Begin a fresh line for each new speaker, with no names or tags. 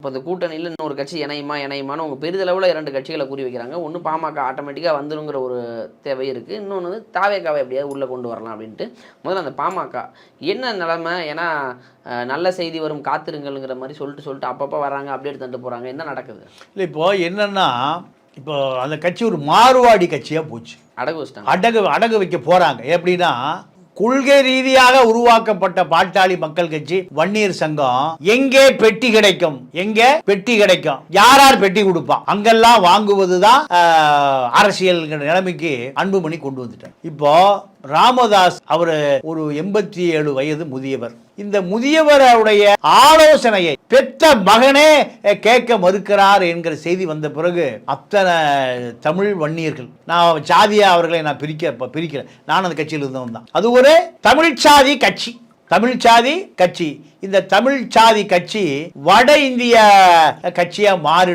இப்போ இந்த கூட்டணியில் இன்னொரு கட்சி இணையுமான்னு அவங்க பெரிதளவில் 2 கட்சிகளை கூறி வைக்கிறாங்க. ஒன்று பாமக ஆட்டோமேட்டிக்காக வந்துருங்கிற ஒரு தேவை இருக்குது. இன்னொன்று வந்து தாவேகாவை எப்படியாவது உள்ளே கொண்டு வரலாம் அப்படின்ட்டு. முதல்ல அந்த பாமக என்ன நிலைமை? ஏன்னா நல்ல செய்தி வரும் காத்திருங்கள்ங்கிற மாதிரி சொல்லிட்டு அப்பப்போ வராங்க, அப்டேட் தந்துட்டு போகிறாங்க. என்ன நடக்குது?
இல்லை, இப்போது என்னென்னா, இப்போ அந்த கட்சி ஒரு மாறுவாடி கட்சியாக போச்சு.
அடகு வச்சிட்டாங்க.
அடகு வைக்க போகிறாங்க. எப்படின்னா, கொள்கை ரீதியாக உருவாக்கப்பட்ட பாட்டாளி மக்கள் கட்சி வன்னியர் சங்கம் எங்கே பெட்டி கிடைக்கும், யார் பெட்டி கொடுப்பா, அங்கெல்லாம் வாங்குவதுதான் அரசியல் நிலைமைக்கு அன்புமணி கொண்டு வந்துட்டார். இப்போ ராமதாஸ் அவர் ஒரு 87 வயது முதியவர். இந்த முதியவருடைய ஆலோசனையை பெற்ற மகனே கேட்க மறுக்கிறார் என்கிற செய்தி வந்த பிறகு அத்தனை தமிழ் வன்னியர்கள், நான் சாதியா அவர்களை நான் பிரிக்கல, நான் அந்த கட்சியில் இருந்தவன் தான். அது ஒரு தமிழ் சாதி கட்சி. இந்த தமிழ் சாதி கட்சி வட இந்திய கட்சியா மாறிடும்.